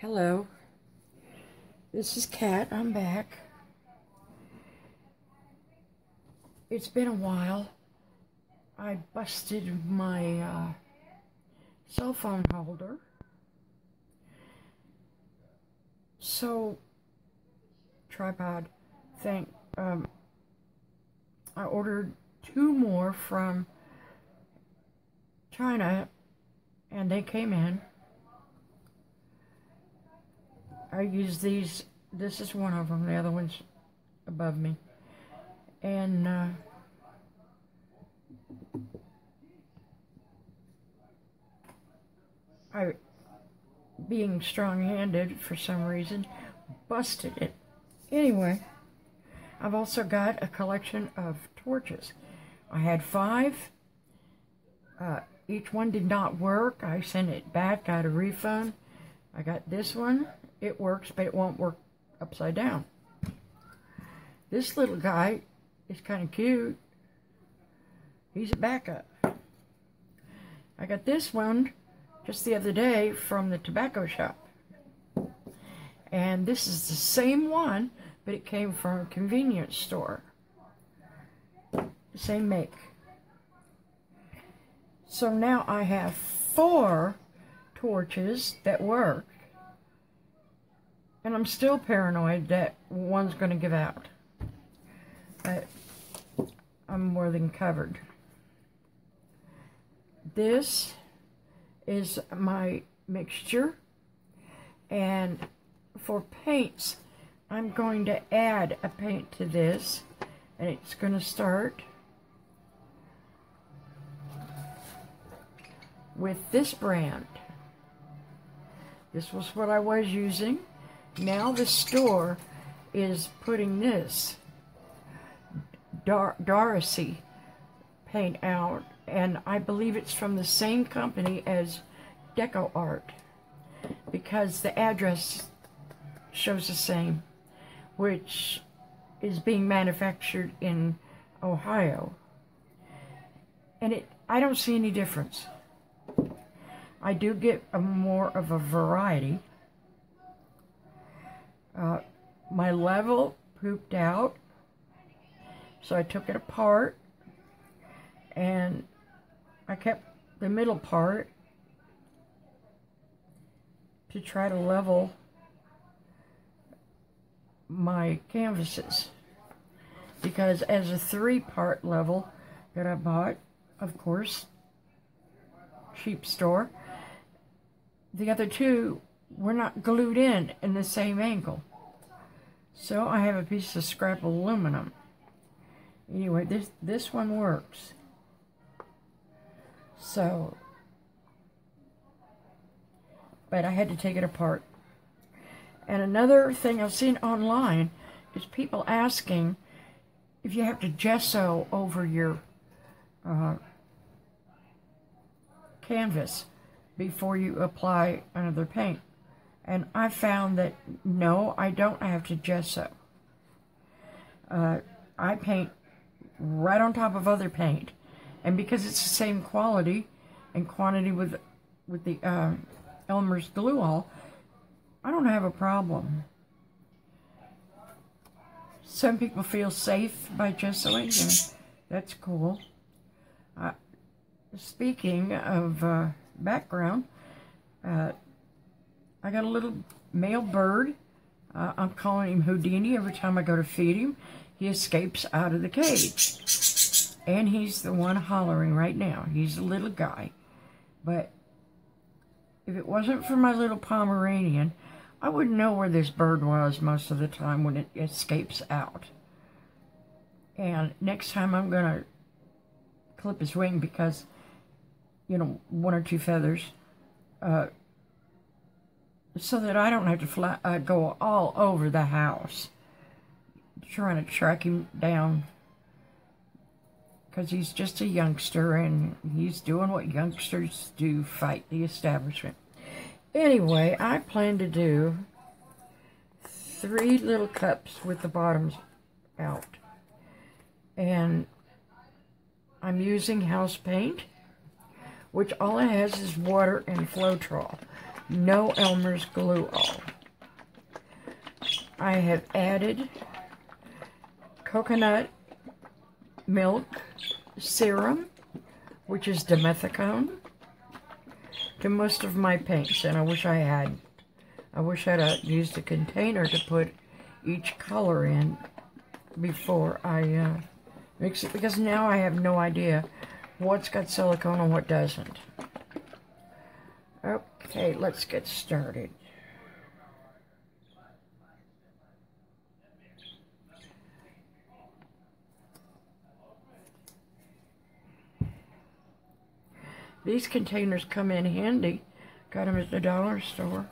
Hello, this is Kat. I'm back. It's been a while. I busted my cell phone holder. So, tripod thing. I ordered 2 more from China and they came in. I use these. This is one of them. The other one's above me. And I, being strong-handed for some reason, busted it. Anyway, I've also got a collection of torches. I had 5. Each one did not work. I sent it back, got a refund. I got this one. It works, but it won't work upside down. This little guy is kind of cute. He's a backup. I got this one just the other day from the tobacco shop. And this is the same one, but it came from a convenience store. Same make. So now I have 4 torches that work. And I'm still paranoid that one's going to give out. But I'm more than covered. This is my mixture. And for paints, I'm going to add a paint to this. And it's going to start with this brand. This was what I was using. Now the store is putting this Darcy paint out, and I believe it's from the same company as Deco Art, because the address shows the same, which is being manufactured in Ohio. And I don't see any difference. I do get more of a variety. My level pooped out, so I took it apart, and I kept the middle part to try to level my canvases, because as a 3-part level that I bought, of course, cheap store, the other 2 were not glued in the same angle. So I have a piece of scrap aluminum. Anyway, this one works. So, but I had to take it apart. And another thing I've seen online is people asking if you have to gesso over your canvas before you apply another paint. And I found that no, I don't have to gesso. I paint right on top of other paint, and because it's the same quality and quantity with the Elmer's glue all, I don't have a problem. Some people feel safe by gessoing, and that's cool. Speaking of background, I got a little male bird. I'm calling him Houdini. Every time I go to feed him, he escapes out of the cage. And he's the one hollering right now. He's a little guy. But if it wasn't for my little Pomeranian, I wouldn't know where this bird was most of the time when it escapes out. And next time I'm going to clip his wing because, you know, 1 or 2 feathers, so that I don't have to go all over the house trying to track him down, because he's just a youngster and he's doing what youngsters do, fight the establishment. Anyway, I plan to do 3 little cups with the bottoms out, and I'm using house paint, which all it has is water and Floetrol. no Elmer's glue all. I have added coconut milk serum, which is dimethicone, to most of my paints, and I wish I'd used a container to put each color in before I mix it, because now I have no idea what's got silicone and what doesn't. Okay, let's get started. These containers come in handy. Got them at the dollar store.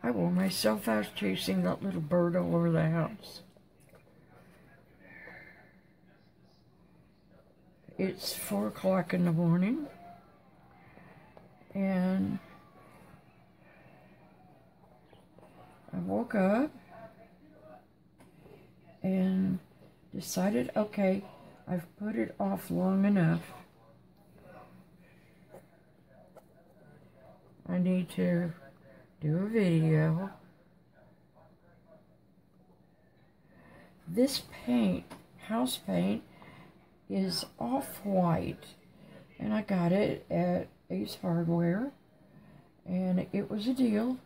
I wore myself out chasing that little bird all over the house. It's 4 o'clock in the morning, and I woke up and decided, okay, I've put it off long enough. I need to do a video. This paint, house paint, is off-white, and I got it at Ace Hardware, and it was a deal.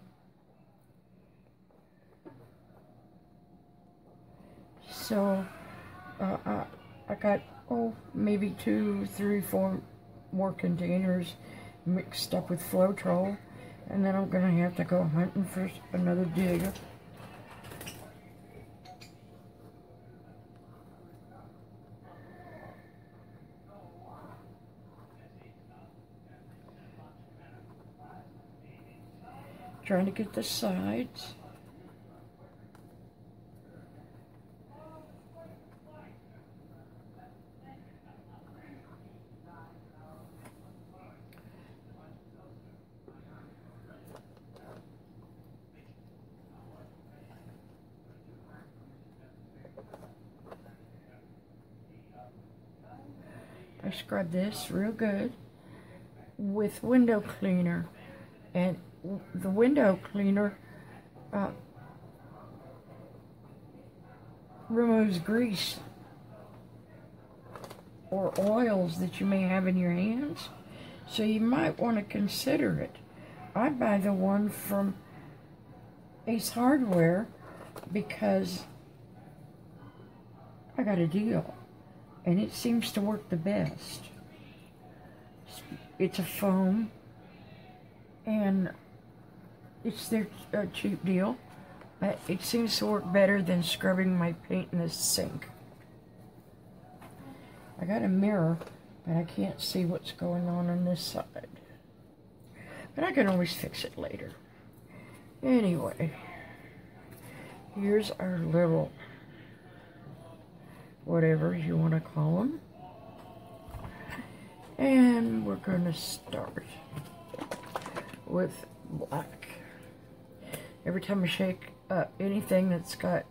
So I got, maybe 2, 3, 4 more containers mixed up with Floetrol, and then I'm gonna have to go hunting for another dig. Trying to get the sides. I scrub this real good with window cleaner, and the window cleaner removes grease or oils that you may have in your hands, so you might want to consider it. I buy the one from Ace Hardware because I got a deal, and it seems to work the best. It's a foam, and it's their cheap deal. It seems to work better than scrubbing my paint in the sink. I got a mirror, but I can't see what's going on this side. But I can always fix it later. Anyway, here's our little, whatever you want to call them. And we're going to start with black. Every time I shake up anything that's got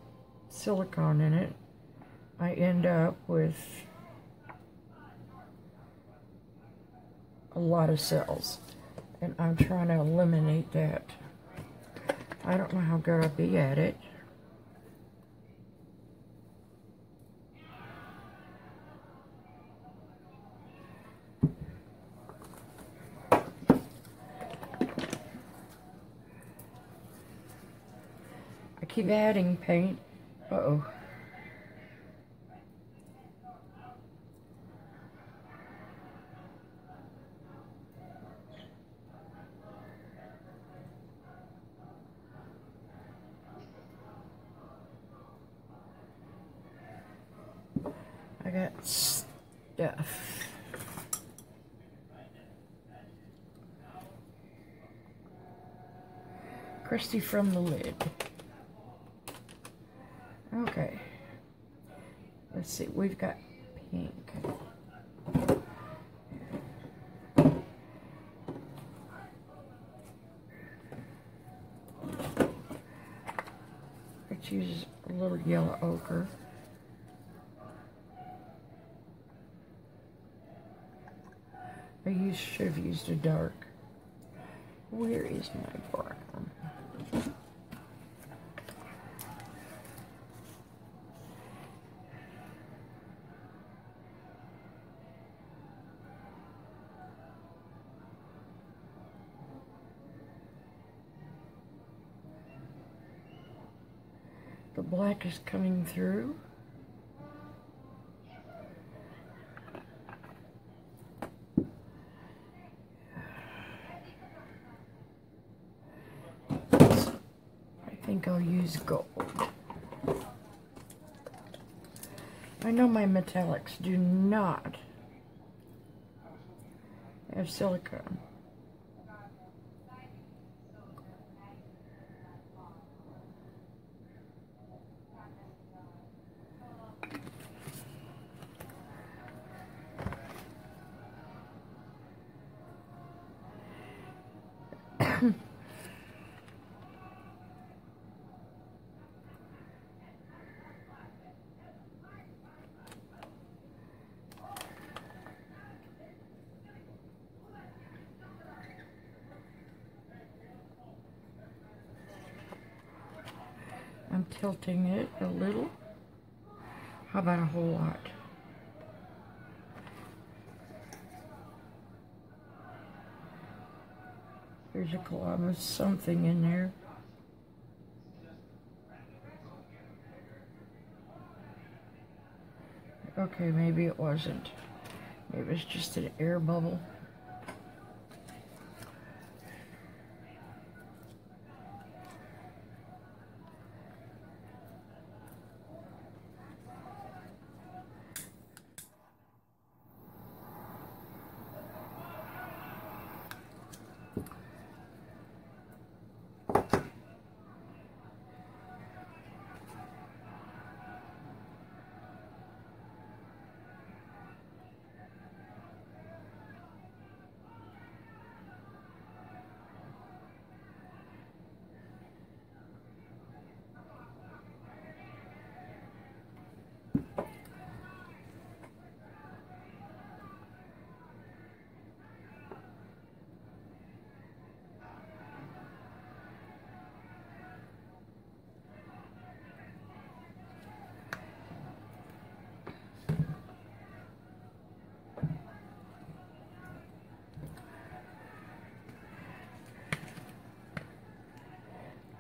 silicone in it, I end up with a lot of cells, and I'm trying to eliminate that. I don't know how good I'll be at it. I keep adding paint. Uh-oh. I got stuff. Christy from the lid. Okay. Let's see, we've got pink. Let's use a little yellow ochre. Should have used a dark. Where is my brown? The black is coming through. I think I'll use gold. I know my metallics do not have silicone. I'm tilting it a little. How about a whole lot? There's a glob of something in there. Okay, maybe it wasn't. Maybe it's just an air bubble.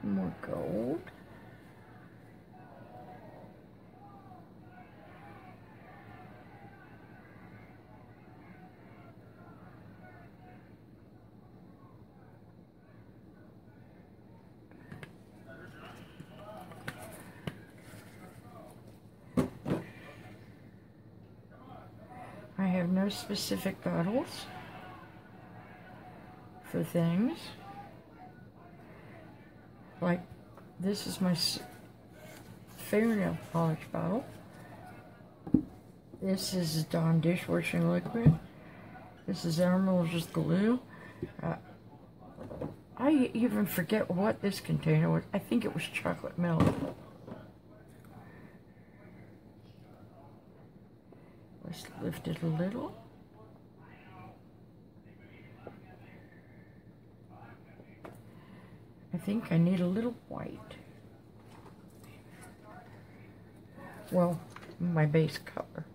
More gold. I have no specific bottles for things. Like, this is my fingernail polish bottle. This is Dawn dishwashing liquid. This is Emerald's glue. I even forget what this container was. I think it was chocolate milk. Let's lift it a little. I think I need a little white. Well, my base color.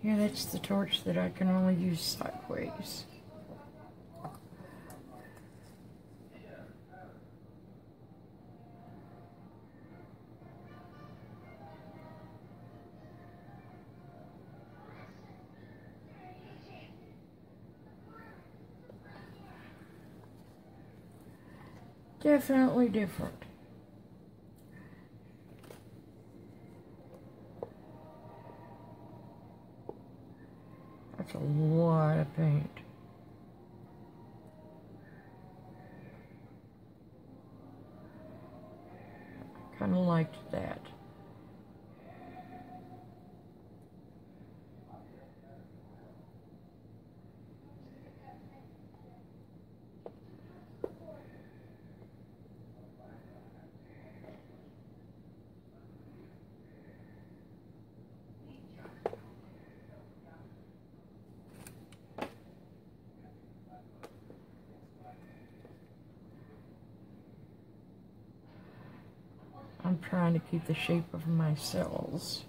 Yeah, that's the torch that I can only use sideways. Definitely different. That's a lot of paint. Kind of liked that. I'm trying to keep the shape of my cells.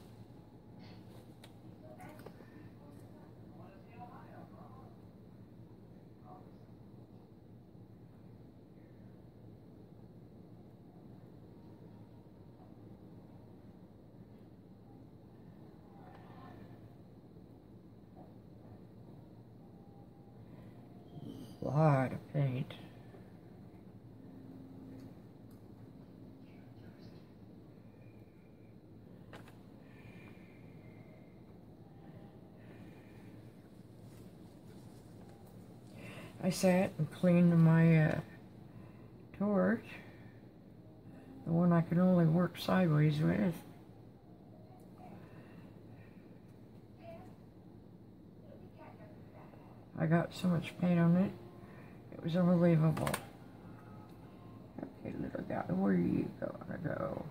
A lot of paint. I sat and cleaned my torch, the one I can only work sideways with. I got so much paint on it, it was unbelievable. Okay, little guy, where are you gonna go?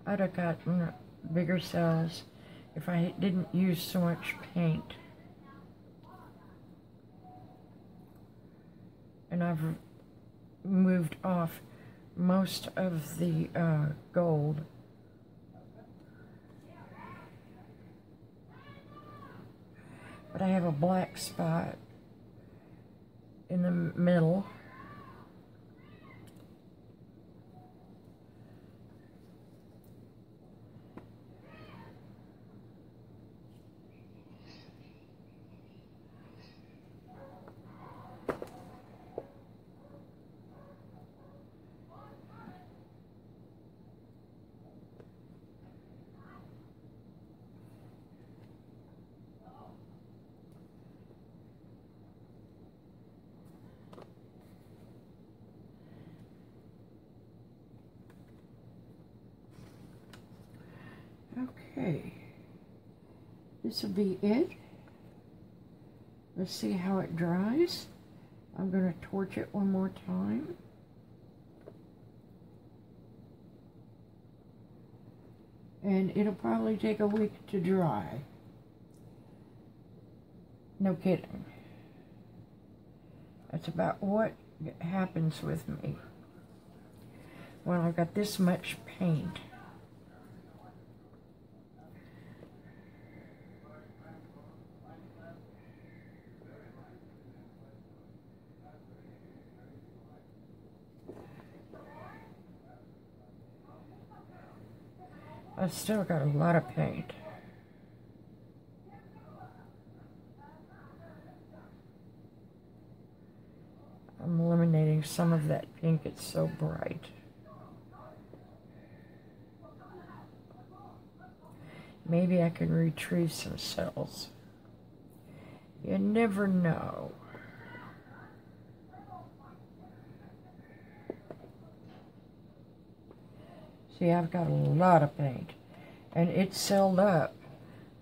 I'd have gotten bigger cells if I didn't use so much paint. And I've moved off most of the gold. But I have a black spot in the middle. Okay, this will be it. Let's see how it dries. I'm going to torch it one more time. And it'll probably take a week to dry. No kidding. That's about what happens with me when I've got this much paint. I've still got a lot of paint. I'm eliminating some of that pink. It's so bright. Maybe I can retrieve some cells. You never know. See, I've got a lot of paint. And it's celled up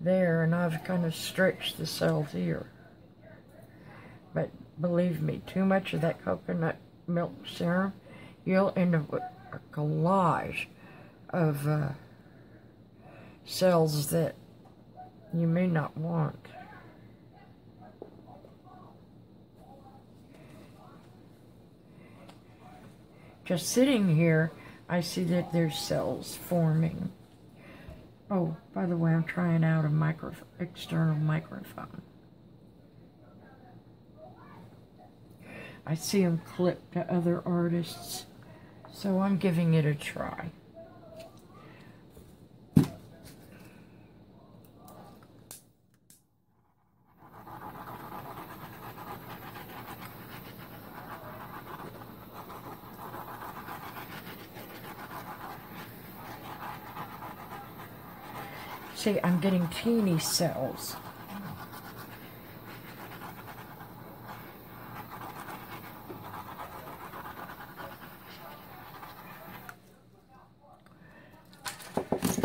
there, and I've kind of stretched the cells here. But believe me, too much of that coconut milk serum, you'll end up with a collage of cells that you may not want. Just sitting here, I see that there's cells forming. Oh, by the way, I'm trying out a external microphone. I see them clipped to other artists, so I'm giving it a try. See, I'm getting teeny cells.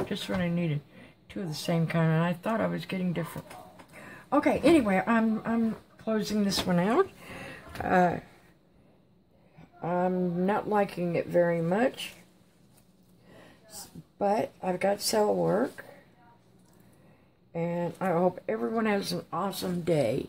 Just when I needed two of the same kind, and I thought I was getting different. Okay, anyway, I'm closing this one out. I'm not liking it very much, but I've got cell work. And I hope everyone has an awesome day.